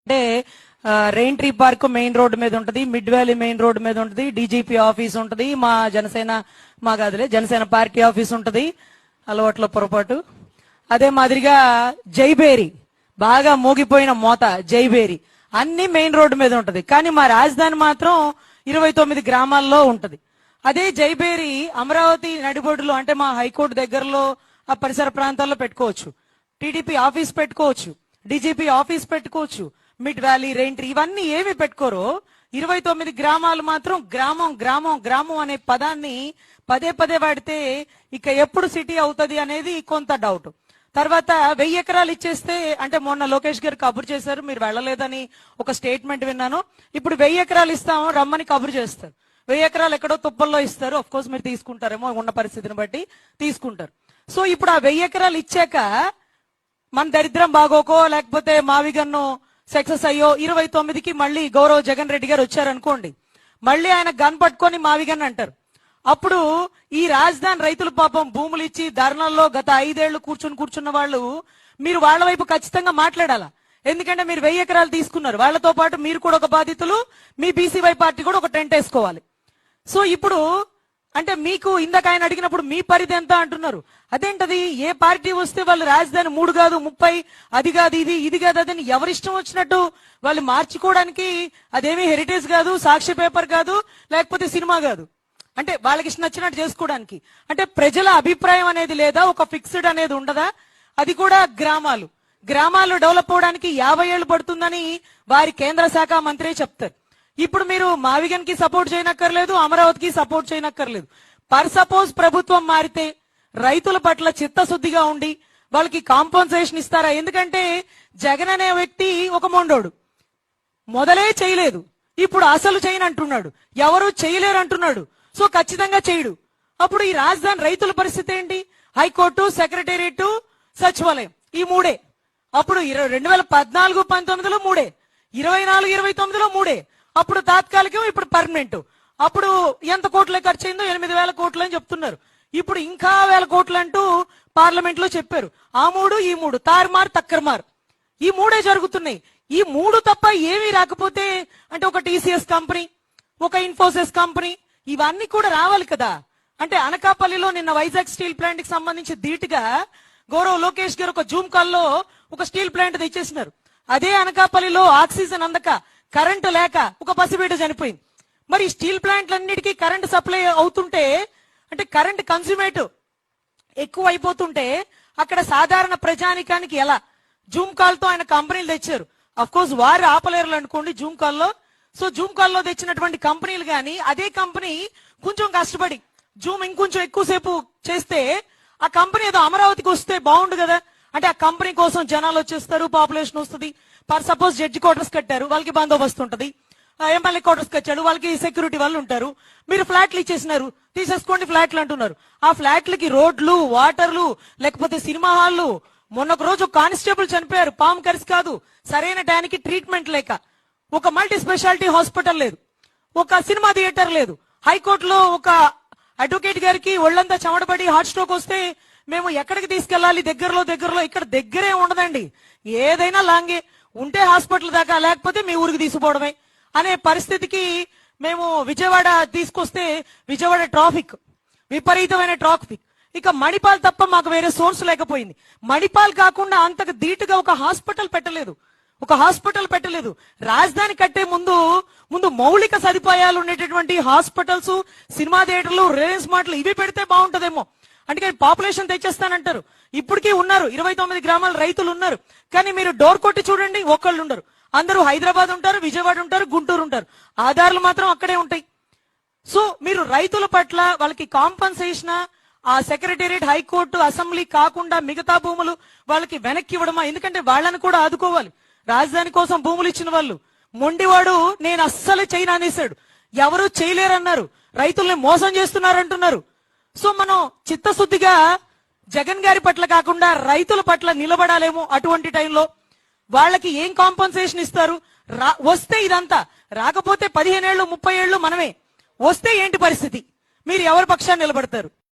అంటే rain tree park main road మీద ఉంటది, మిడ్ వ్యాలీ మెయిన్ రోడ్డు మీద ఉంటది, డీజీపీ ఆఫీస్ ఉంటది, మా జనసేన పార్టీ ఆఫీస్ ఉంటది, అలవాట్లో పొరపాటు. అదే మాదిరిగా జైబేరి బాగా మోగిపోయిన మోత జైబేరి అన్ని మెయిన్ రోడ్డు మీద ఉంటది. కానీ మా రాజధాని మాత్రం 29 గ్రామాల్లో ఉంటది. అదే జైబేరి అమరావతి నడిబొడ్డులో అంటే మా హైకోర్టు దగ్గరలో ఆ పరిసర ప్రాంతాల్లో పెట్టుకోవచ్చు, టీడీపీ ఆఫీస్ పెట్టుకోవచ్చు, డీజీపీ ఆఫీస్ పెట్టుకోవచ్చు, మిడ్ వ్యాలీ రెయిన్ ట్రీ ఇవన్నీ ఏమి పెట్టుకోరో 29 గ్రామాలు మాత్రం గ్రామం గ్రామం గ్రామం అనే పదాన్ని పదే పదే వాడితే ఇక ఎప్పుడు సిటీ అవుతుంది అనేది కొంత డౌట్. తర్వాత 1000 ఎకరాలు ఇచ్చేస్తే అంటే మొన్న లోకేష్ గారు కబురు చేశారు, మీరు వెళ్ళలేదని ఒక స్టేట్మెంట్ విన్నాను. ఇప్పుడు 1000 ఎకరాలు ఇస్తాము రమ్మని కబురు చేస్తారు. 1000 ఎకరాలు ఎక్కడో తుప్పల్లో ఇస్తారు. ఆఫ్ కోర్స్ మీరు తీసుకుంటారేమో, ఉన్న పరిస్థితిని బట్టి తీసుకుంటారు. సో ఇప్పుడు ఆ 1000 ఎకరాలు ఇచ్చాక మన దరిద్రం బాగోకో లేకపోతే మావిగన్ను సక్సెస్ అయ్యో 29కి మళ్ళీ గౌరవ్ జగన్ రెడ్డి గారు వచ్చారనుకోండి, మళ్ళీ ఆయన గన్ పట్టుకొని మావిగన్ అంటారు. అప్పుడు ఈ రాజధాని రైతులు పాపం భూములు ఇచ్చి ధర్నాల్లో గత 5 ఏళ్లు కూర్చున్న వాళ్ళు మీరు వాళ్ళ వైపు ఖచ్చితంగా మాట్లాడాలా. ఎందుకంటే మీరు 1000 ఎకరాలు తీసుకున్నారు, వాళ్ళతో పాటు మీరు కూడా ఒక బాధితులు, మీ బీసీవై పార్టీ కూడా ఒక టెంట్ వేసుకోవాలి. సో ఇప్పుడు అంటే మీకు ఇందాక ఆయన అడిగినప్పుడు మీ పరిధి ఎంత అంటున్నారు, అదేంటది ఏ పార్టీ వస్తే వాళ్ళు రాజధాని 3 కాదు 30, అది కాదు ఇది కాదు అదని ఎవరిష్టం వచ్చినట్టు వాళ్ళు మార్చుకోవడానికి అదేమీ హెరిటేజ్ కాదు, సాక్షి పేపర్ కాదు, లేకపోతే సినిమా కాదు, అంటే వాళ్ళకి ఇష్టం నచ్చినట్టు చేసుకోవడానికి. అంటే ప్రజల అభిప్రాయం అనేది లేదా, ఒక ఫిక్స్డ్ అనేది ఉండదా? అది కూడా గ్రామాలు డెవలప్ అవడానికి 50 ఏళ్లు పడుతుందని వారి కేంద్ర శాఖ మంత్రి చెప్తారు. ఇప్పుడు మీరు మావిగన్ కి సపోర్ట్ చేయనక్కర్లేదు, అమరావతికి సపోర్ట్ చేయనక్కర్లేదు. పర్ సపోజ్ ప్రభుత్వం మారితే రైతుల పట్ల చిత్తశుద్ధిగా ఉండి వాళ్ళకి కాంపన్సేషన్ ఇస్తారా? ఎందుకంటే జగన్ అనే వ్యక్తి ఒక మొండోడు, మొదలే చేయలేదు, ఇప్పుడు అసలు చేయనంటున్నాడు, ఎవరు చేయలేరు అంటున్నాడు. సో ఖచ్చితంగా చేయడు. అప్పుడు ఈ రాజధాని రైతుల పరిస్థితి ఏంటి? హైకోర్టు, సెక్రటేరియట్, సచివాలయం ఈ 3. అప్పుడు 2014-19లో 3, 24-29లో 3. అప్పుడు తాత్కాలికం, ఇప్పుడు పర్మనెంట్. అప్పుడు ఎంత కోట్లే ఖర్చు అయిందో 8000 కోట్లు అని చెప్తున్నారు. ఇప్పుడు ఇంకా 1000 కోట్లు అంటూ పార్లమెంట్ లో చెప్పారు. ఆ 3 ఈ 3 తారుమారు తక్కరమారు ఈ 3 జరుగుతున్నాయి. ఈ 3 తప్ప ఏమీ రాకపోతే అంటే ఒక టీసీఎస్ కంపెనీ, ఒక ఇన్ఫోసిస్ కంపెనీ ఇవన్నీ కూడా రావాలి కదా. అంటే అనకాపల్లిలో నిన్న వైజాగ్ స్టీల్ ప్లాంట్ కి సంబంధించి ధీటుగా గౌరవ్ లోకేష్ గారు ఒక జూమ్ కాల్లో ఒక స్టీల్ ప్లాంట్ తెచ్చేసినారు. అదే అనకాపల్లిలో ఆక్సిజన్ అందక కరెంటు లేక ఒక పసిబిడ్డ చనిపోయింది. మరి స్టీల్ ప్లాంట్లన్నిటికీ కరెంట్ సప్లై అవుతుంటే అంటే కరెంట్ కన్స్యూమేటివ్ ఎక్కువ అయిపోతుంటే అక్కడ సాధారణ ప్రజానికానికి ఎలా? జూమ్ కాల్ తో ఆయన కంపెనీలు తెచ్చారు. అఫ్ కోర్స్ వారు ఆపలేరు అనుకోండి జూమ్ కాల్లో. సో జూమ్ కాల్లో తెచ్చినటువంటి కంపెనీలు కానీ అదే కంపెనీ కొంచెం కష్టపడి జూమ్ ఇంకొంచెం ఎక్కువసేపు చేస్తే ఆ కంపెనీ ఏదో అమరావతికి వస్తే బాగుండు కదా. అంటే ఆ కంపెనీ కోసం జనాలు వచ్చేస్తారు, పాపులేషన్ వస్తుంది. ఫర్ సపోజ్ జడ్జి క్వార్టర్స్ కట్టారు, వాళ్ళకి బందోబస్తు ఉంటుంది. ఎమ్మెల్యే క్వార్టర్స్ కట్టాడు, వాళ్ళకి సెక్యూరిటీ వాళ్ళు ఉంటారు. మీరు ఫ్లాట్లు ఇచ్చేసినారు, తీసేసుకోండి ఫ్లాట్లు అంటున్నారు. ఆ ఫ్లాట్లకి రోడ్లు, వాటర్లు, లేకపోతే సినిమా హాళ్లు. మొన్న ఒక రోజు కానిస్టేబుల్ చనిపోయారు, పాము కరిసి కాదు, సరైన టైంకి ట్రీట్మెంట్ లేక. ఒక మల్టీ స్పెషాలిటీ హాస్పిటల్ లేదు, ఒక సినిమా థియేటర్ లేదు. హైకోర్టులో ఒక అడ్వకేట్ గారికి ఒళ్ళంతా చెమటపడి హార్ట్ స్ట్రోక్ వస్తే మేము ఎక్కడికి తీసుకెళ్లాలి? దగ్గరలో ఇక్కడ దగ్గరే ఉండదండి, ఏదైనా లాంగే ఉంటే హాస్పిటల్ దాకా, లేకపోతే మీ ఊరికి తీసుకుపోవడమే అనే పరిస్థితికి మేము విజయవాడ తీసుకొస్తే విజయవాడ ట్రాఫిక్, విపరీతమైన ట్రాఫిక్. ఇక మణిపాల్ తప్ప మాకు వేరే సోర్స్ లేకపోయింది. మణిపాల్ కాకుండా అంతకు ధీటుగా ఒక హాస్పిటల్ పెట్టలేదు. రాజధాని కట్టే ముందు మౌలిక సదుపాయాలు ఉండేటటువంటి హాస్పిటల్స్, సినిమా థియేటర్లు, రిలయన్స్ మార్ట్లు ఇవి పెడితే బాగుంటదేమో. అందుకని పాపులేషన్ తెచ్చేస్తానంటారు. ఇప్పటికీ ఉన్నారు 29 గ్రామాల రైతులు ఉన్నారు. కానీ మీరు డోర్ కొట్టి చూడండి, ఒక్కళ్ళు ఉండరు. అందరూ హైదరాబాద్ ఉంటారు, విజయవాడ ఉంటారు, గుంటూరు ఉంటారు. ఆధారాలు మాత్రం అక్కడే ఉంటాయి. సో మీరు రైతుల పట్ల వాళ్ళకి కాంపన్సేషన్ ఆ సెక్రటేరియట్, హైకోర్టు, అసెంబ్లీ కాకుండా మిగతా భూములు వాళ్ళకి వెనక్కి ఇవ్వడమా? ఎందుకంటే వాళ్ళని కూడా ఆదుకోవాలి. రాజధాని కోసం భూములు ఇచ్చిన వాళ్ళు. మొండివాడు నేను అస్సలు చేయను అనేసాడు, ఎవరు చేయలేరన్నారు, రైతుల్ని మోసం చేస్తున్నారంటున్నారు. సో మనం చిత్తశుద్ధిగా జగన్ గారి పట్ల కాకుండా రైతుల పట్ల నిలబడాలేమో. అటువంటి టైంలో వాళ్ళకి ఏం కాంపన్సేషన్ ఇస్తారు? వస్తే ఇదంతా, రాకపోతే 15 ఏళ్ళు 30 ఏళ్ళు మనమే. వస్తే ఏంటి పరిస్థితి? మీరు ఎవరి పక్షాన్ని నిలబడతారు?